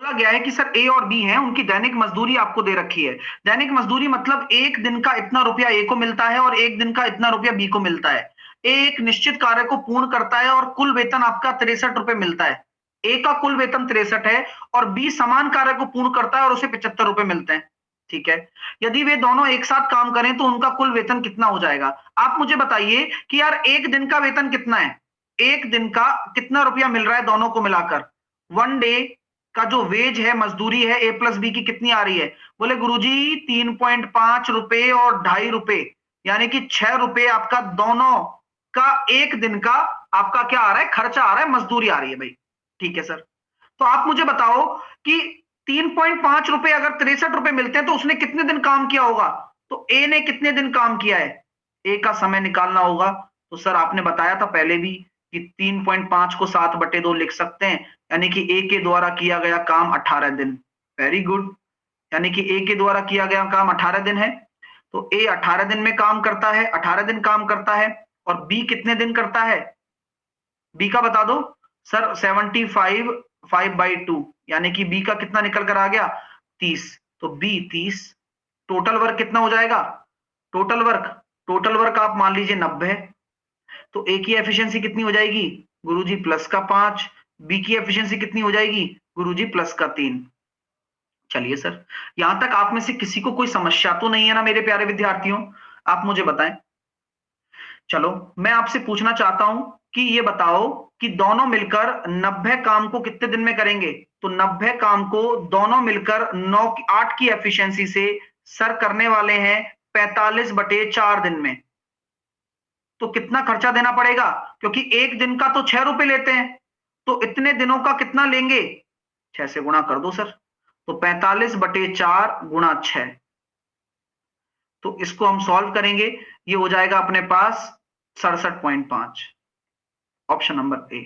बोला गया है कि सर ए और बी हैं, उनकी दैनिक मजदूरी आपको दे रखी है। दैनिक मजदूरी मतलब एक दिन का इतना रुपया ए को मिलता है और एक दिन का इतना रुपया बी को मिलता है। ए एक निश्चित कार्य को पूर्ण करता है और कुल वेतन आपका 63 रुपए मिलता है। ए का कुल वेतन 63 है और बी समान कार्य को पूर्ण करता है और उसे 75 रुपए मिलते हैं। ठीक है। यदि वे दोनों एक साथ काम करें तो उनका कुल वेतन कितना हो जाएगा? आप मुझे बताइए कि यार एक दिन का वेतन कितना है, एक दिन का कितना रुपया मिल रहा है दोनों को मिलाकर? वन डे का जो वेज है, मजदूरी है ए प्लस बी की, कितनी आ रही है? बोले गुरुजी 3.5 रुपए और 2.5 रुपए, यानी कि 6 रुपए आपका दोनों का एक दिन का आपका क्या आ रहा है? खर्चा आ रहा है, मजदूरी आ रही है भाई। ठीक है सर। तो आप मुझे बताओ कि 3.5 रुपए अगर 63 रुपए मिलते हैं तो उसने कितने दिन काम किया होगा? तो ए ने कितने दिन काम किया है? ए का समय निकालना होगा। तो सर आपने बताया था पहले भी कि 3.5 को 7/2 लिख सकते हैं, यानी कि ए के द्वारा किया गया काम 18 दिन। Very good. यानी कि ए के द्वारा किया गया काम 18 दिन है। तो ए 18 दिन में काम करता है, 18 दिन काम करता है। और बी कितने दिन करता है? बी का बता दो सर। 75 5/2, यानी कि बी का कितना निकल कर आ गया? 30। तो बी 30। टोटल वर्क कितना हो जाएगा? टोटल वर्क आप मान लीजिए 90। तो ए की एफिशिएंसी कितनी हो जाएगी गुरुजी? प्लस का 5। बी की एफिशिएंसी कितनी हो जाएगी गुरुजी? प्लस का 3। चलिए सर, यहां तक आप में से किसी को कोई समस्या तो नहीं है ना मेरे प्यारे विद्यार्थियों? आप मुझे बताएं। चलो मैं आपसे पूछना चाहता हूं कि ये बताओ कि दोनों मिलकर 90 काम को कितने दिन में करेंगे? तो 90 काम को दोनों मिलकर 8 की एफिशिएंसी से सर करने वाले हैं 45/4 दिन में। तो कितना खर्चा देना पड़ेगा? क्योंकि एक दिन का तो 6 रुपए लेते हैं, तो इतने दिनों का कितना लेंगे? 6 से गुणा कर दो सर। तो 45/4 गुणा 6। तो इसको हम सॉल्व करेंगे, ये हो जाएगा अपने पास 67.5। Option number A.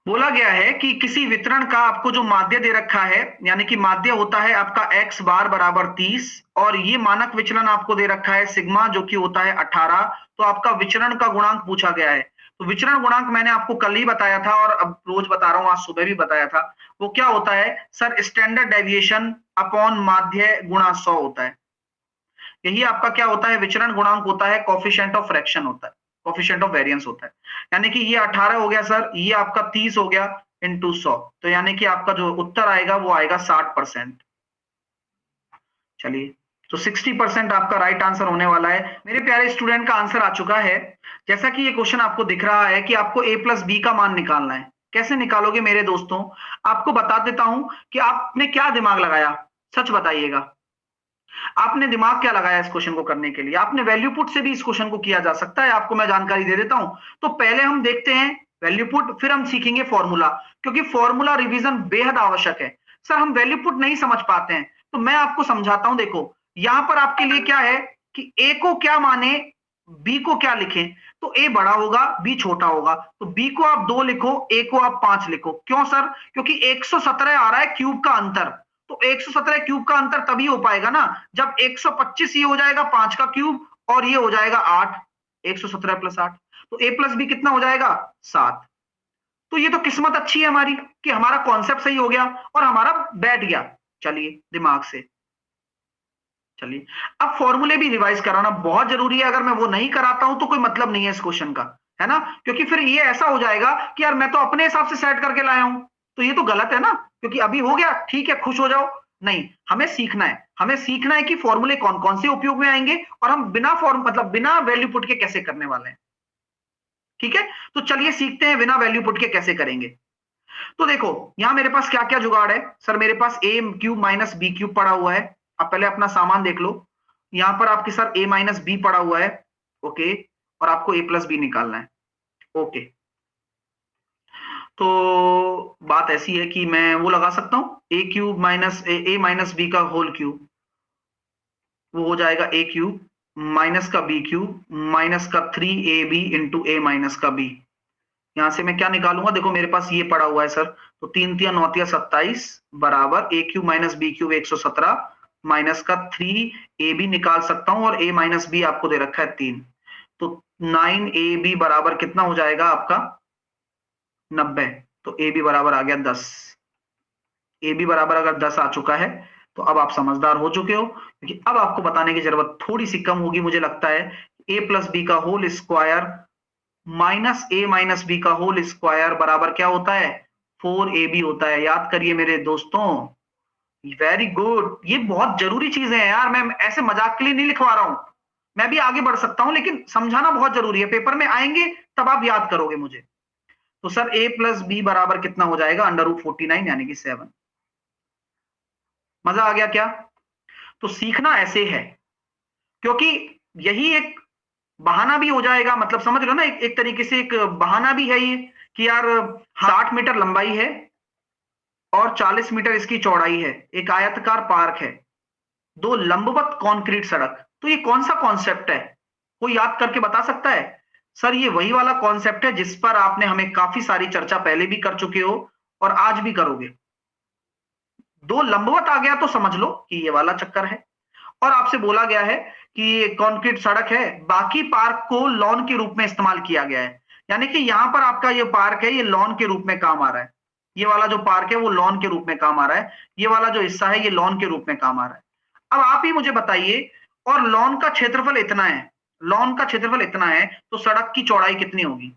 बोला गया है कि किसी वितरण का आपको जो माध्य दे रखा है, यानी कि माध्य होता है आपका x बार बराबर 30 और ये मानक विचलन आपको दे रखा है सिग्मा जो कि होता है 18। तो आपका विचरण का गुणांक पूछा गया है। तो विचरण गुणांक मैंने आपको कल ही बताया था और अब रोज बता रहा हूं, आज सुबह भी बताया था। वो क्या होता है सर? स्टैंडर्ड डेविएशन अपॉन माध्य गुणा 100 होता है। यही आपका क्या होता है? विचरण गुणांक होता है, कोफिशिएंट ऑफ फ्रैक्शन होता है, कोफिशिएंट ऑफ वेरिएंस होता है। यानी कि ये 18 हो गया सर, ये आपका 30 हो गया इंटू 100। तो यानी कि आपका जो उत्तर आएगा वो आएगा 60%। चलिए, तो 60% आपका राइट आंसर होने वाला है। मेरे प्यारे स्टूडेंट का आंसर आ चुका है। जैसा कि ये क्वेश्चन आपको दिख रहा है कि आपको a प्लस बी का मान निकालना है। कैसे निकालोगे मेरे दोस्तों? आपको बता देता हूं कि आपने क्या दिमाग लगाया, सच बताइएगा। आपने दिमाग क्या लगाया इस क्वेश्चन को करने के लिए? आपने वैल्यू पुट से भी इस क्वेश्चन को किया जा सकता है, आपको मैं जानकारी दे देता हूं। तो पहले हम देखते हैं वैल्यू पुट, फिर हम सीखेंगे फॉर्मूला, क्योंकि फॉर्मूला रिवीजन बेहद आवश्यक है। सर हम वैल्यू पुट नहीं समझ पाते हैं, तो मैं आपको समझाता हूं। देखो यहां पर आपके लिए क्या है कि ए को क्या माने, बी को क्या लिखें। तो ए बड़ा होगा, बी छोटा होगा। तो बी को आप 2 लिखो, ए को आप 5 लिखो। क्यों सर? क्योंकि 117 आ रहा है क्यूब का अंतर। तो 117 क्यूब का अंतर तभी हो पाएगा ना जब 125 ये हो जाएगा 5 का क्यूब और ये हो जाएगा 8। 117 प्लस 8, तो ए प्लस बी कितना हो जाएगा? 7। तो ये तो किस्मत अच्छी है हमारी कि हमारा कॉन्सेप्ट सही हो गया और हमारा बैठ गया। चलिए दिमाग से। चलिए, अब फॉर्मूले भी रिवाइज कराना बहुत जरूरी है। अगर मैं वो नहीं कराता हूं तो कोई मतलब नहीं है इस क्वेश्चन का, है ना? क्योंकि फिर ये ऐसा हो जाएगा कि यार मैं तो अपने हिसाब से सेट करके लाया हूं, तो ये तो गलत है ना। क्योंकि अभी हो गया, ठीक है, खुश हो जाओ। नहीं, हमें सीखना है। हमें सीखना है कि फॉर्मूले कौन कौन से उपयोग में आएंगे और हम बिना फॉर्म मतलब बिना वैल्यू पुट के कैसे करने वाले हैं। ठीक है, तो चलिए सीखते हैं बिना वैल्यू पुट के कैसे करेंगे। तो देखो यहां मेरे पास क्या क्या जुगाड़ है सर। मेरे पास ए क्यूब माइनस बी क्यूब पड़ा हुआ है। अब पहले अपना सामान देख लो। यहां पर आपके सर ए माइनस बी पड़ा हुआ है, ओके, और आपको ए प्लस बी निकालना है, ओके। तो बात ऐसी है कि मैं वो लगा सकता हूं ए क्यूब माइनस ए माइनस बी का होल क्यूब, वो हो जाएगा ए क्यूब माइनस का बी क्यूब माइनस का 3ab इंटू ए माइनस का बी। यहां से मैं क्या निकालूंगा? देखो मेरे पास ये पड़ा हुआ है सर, तो 3 तिया 9 तिया 27 बराबर A cube minus B cube 117 minus का 3ab निकाल सकता हूं और a माइनस बी आपको दे रखा है 3। तो 9ab बराबर कितना हो जाएगा आपका? 90। तो ab बराबर आ गया 10। ए बी बराबर अगर 10 आ चुका है तो अब आप समझदार हो चुके हो, क्योंकि अब आपको बताने की जरूरत थोड़ी सी कम होगी मुझे लगता है। ए प्लस बी का होल स्क्वायर माइनस ए माइनस बी का होल स्क्वायर बराबर क्या होता है? 4ab होता है। याद करिए मेरे दोस्तों, वेरी गुड। ये बहुत जरूरी चीजें हैं यार, मैं ऐसे मजाक के लिए नहीं लिखवा रहा हूं, मैं भी आगे बढ़ सकता हूं लेकिन समझाना बहुत जरूरी है, पेपर में आएंगे तब आप याद करोगे मुझे। तो सर a प्लस बी बराबर कितना हो जाएगा? √49 यानी कि 7। मजा आ गया क्या? तो सीखना ऐसे है, क्योंकि यही एक बहाना भी हो जाएगा, मतलब समझ लो ना, एक तरीके से एक बहाना भी है ये कि यार 60 मीटर लंबाई है और 40 मीटर इसकी चौड़ाई है, एक आयताकार पार्क है, दो लंबवत कंक्रीट सड़क। तो ये कौन सा कॉन्सेप्ट है? कोई याद करके बता सकता है? सर ये वही वाला कॉन्सेप्ट है जिस पर आपने हमें काफी सारी चर्चा पहले भी कर चुके हो और आज भी करोगे। दो लंबवत आ गया तो समझ लो कि ये वाला चक्कर है, और आपसे बोला गया है कि ये कंक्रीट सड़क है, बाकी पार्क को लॉन के रूप में इस्तेमाल किया गया है, यानी कि यहां पर आपका ये पार्क है ये लॉन के रूप में काम आ रहा है, ये वाला जो पार्क है वो लॉन के रूप में काम आ रहा है, ये वाला जो हिस्सा है ये लॉन के रूप में काम आ रहा है। अब आप ही मुझे बताइए, और लॉन का क्षेत्रफल इतना है, लॉन का क्षेत्रफल इतना है तो सड़क की चौड़ाई कितनी होगी?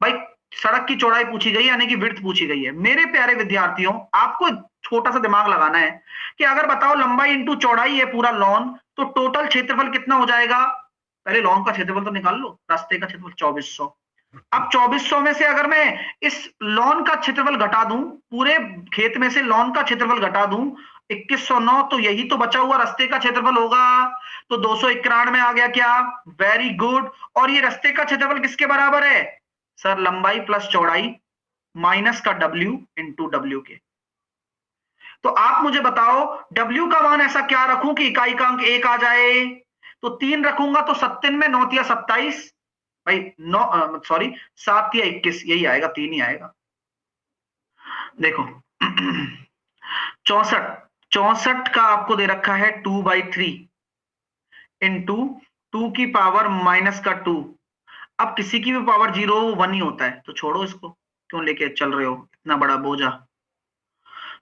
भाई सड़क की चौड़ाई पूछी गई यानी कि विड्थ पूछी गई है। मेरे प्यारे विद्यार्थियों, आपको छोटा सा दिमाग लगाना है कि अगर बताओ लंबाई इंटू चौड़ाई है पूरा लॉन, तो टोटल क्षेत्रफल कितना हो जाएगा? पहले लॉन का क्षेत्रफल तो निकाल लो, रास्ते का क्षेत्रफल 2400। अब 2400 में से अगर मैं इस लॉन का क्षेत्रफल घटा दूं, पूरे खेत में से लॉन का क्षेत्रफल घटा दूं 2109, तो यही तो बचा हुआ रास्ते का क्षेत्रफल होगा। तो 291 में आ गया क्या? Very good. और ये रास्ते का क्षेत्रफल किसके बराबर है? सर लंबाई प्लस चौड़ाई माइनस का W इंटू W के। तो आप मुझे बताओ W का मान ऐसा क्या रखूं कि इकाई का अंक 1 आ जाए? तो 3 रखूंगा तो 7 में 9 या 27, भाई 9 सॉरी 7 या 21, यही आएगा, 3 ही आएगा। देखो 64 का आपको दे रखा है 2/3 इंटू 2 की पावर माइनस का 2। अब किसी की भी पावर 0 1 ही होता है, तो छोड़ो इसको, क्यों लेके चल रहे हो इतना बड़ा बोझा।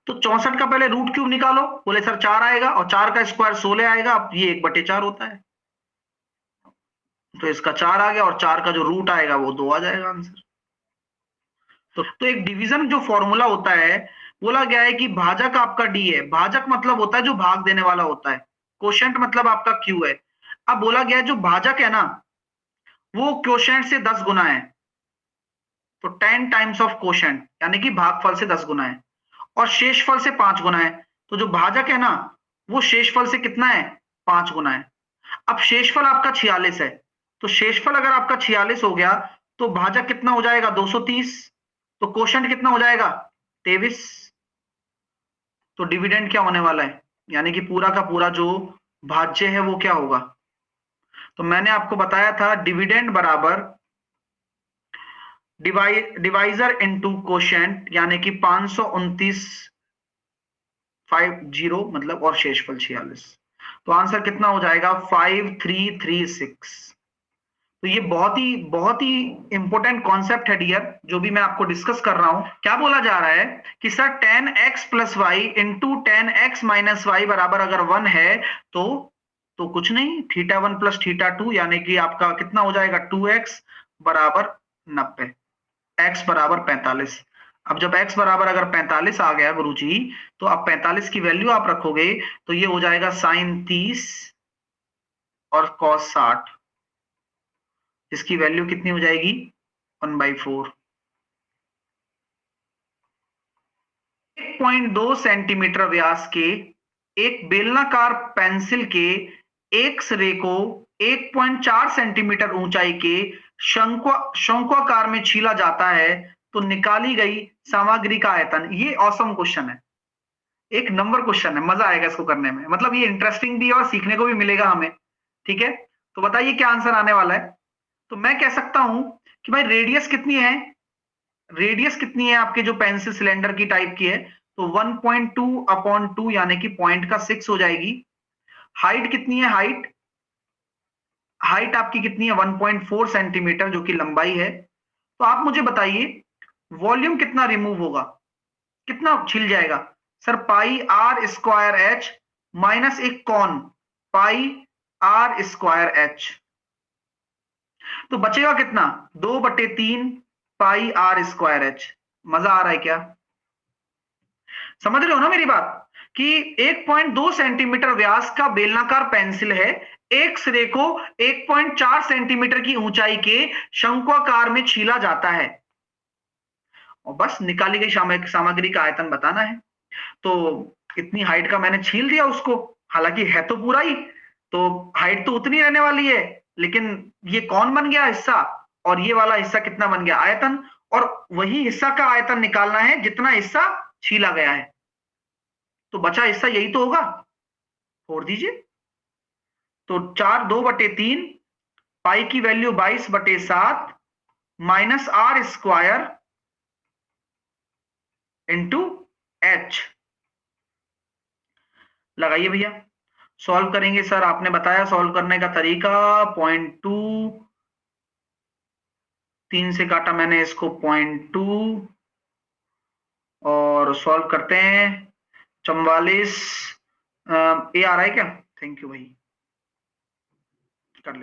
तो 64 का पहले रूट क्यूब निकालो, बोले सर 4 आएगा, और 4 का स्क्वायर 16 आएगा, अब ये 1/4 होता है, तो इसका 4 आ गया, और 4 का जो रूट आएगा वो 2 आ जाएगा आंसर। तो एक डिवीजन जो फॉर्मूला होता है, बोला गया है कि भाजक आपका डी है, भाजक मतलब होता है जो भाग देने वाला होता है, कोशेंट मतलब आपका क्यू है। अब बोला गया है जो भाजक है ना वो क्वोशेंट से 10 गुना है, तो 10 टाइम्स ऑफ क्वोशेंट यानी कि भागफल से 10 गुना है, और शेषफल से 5 गुना है, तो जो भाजक है ना वो शेषफल से कितना है? 5 गुना है। अब शेषफल आपका 46 है, तो शेषफल अगर आपका 46 हो गया तो भाजक कितना हो जाएगा? 230, तो क्वोशेंट कितना हो जाएगा? 23। तो डिविडेंड क्या होने वाला है, यानी कि पूरा का पूरा जो भाज्य है वो क्या होगा? तो मैंने आपको बताया था डिविडेंड बराबर डिवाइजर इनटू क्वोशेंट, यानी कि 529 50 मतलब, और शेषफल 46, तो आंसर कितना हो जाएगा? 5336। तो ये बहुत ही इंपॉर्टेंट कॉन्सेप्ट है डियर, जो भी मैं आपको डिस्कस कर रहा हूं। क्या बोला जा रहा है कि sir tan x plus Y into tan x minus Y बराबर अगर 1 है तो कुछ नहीं, θ1 प्लस θ2 यानी कि आपका कितना हो जाएगा? 2x बराबर 90, x बराबर 45। अब जब x बराबर अगर 45 आ गया गुरुजी, तो अब 45 की वैल्यू आप रखोगे तो ये हो जाएगा sin 30 और cos 60, इसकी वैल्यू कितनी हो जाएगी? 1/4। 1.2 सेंटीमीटर व्यास के एक बेलनाकार पेंसिल के एक सिरे को 1.4 सेंटीमीटर ऊंचाई के शंक्वाकार में छीला जाता है तो निकाली गई सामग्री का आयतन। ये ऑसम क्वेश्चन है, एक नंबर क्वेश्चन है, मजा आएगा इसको करने में, मतलब ये इंटरेस्टिंग भी है और सीखने को भी मिलेगा हमें। ठीक है, तो बताइए क्या आंसर आने वाला है। तो मैं कह सकता हूं कि भाई रेडियस कितनी है, रेडियस कितनी है आपके जो पेंसिल सिलेंडर की टाइप की है, तो 1.2/2 यानी कि पॉइंट का 6 हो जाएगी। हाइट कितनी है? हाइट आपकी कितनी है? 1.4 सेंटीमीटर जो कि लंबाई है। तो आप मुझे बताइए वॉल्यूम कितना रिमूव होगा, कितना छिल जाएगा? Sir pi R square H minus एक कौन पाई आर स्क्वायर एच, तो बचेगा कितना 2/3 पाई आर स्क्वायर एच। मजा आ रहा है क्या? समझ रहे हो ना मेरी बात कि 1.2 सेंटीमीटर व्यास का बेलनाकार पेंसिल है, एक सिरे को 1.4 सेंटीमीटर की ऊंचाई के शंक्वाकार में छीला जाता है और बस निकाली गई सामग्री का आयतन बताना है। तो इतनी हाइट का मैंने छील दिया उसको, हालांकि है तो पूरा ही, तो हाइट तो उतनी रहने वाली है, लेकिन ये कौन बन गया हिस्सा और ये वाला हिस्सा कितना बन गया आयतन, और वही हिस्सा का आयतन निकालना है जितना हिस्सा छीला गया है। तो बचा हिस्सा यही तो होगा, छोड़ दीजिए। तो 4/2/3 पाई की value 22/7 minus R square into H. लगाइए भैया, सॉल्व करेंगे। सर आपने बताया सॉल्व करने का तरीका, 0.2, 3 से काटा मैंने इसको 0.2 और सॉल्व करते हैं। 44 ए आ रहा है क्या? थैंक यू भाई, कर ले।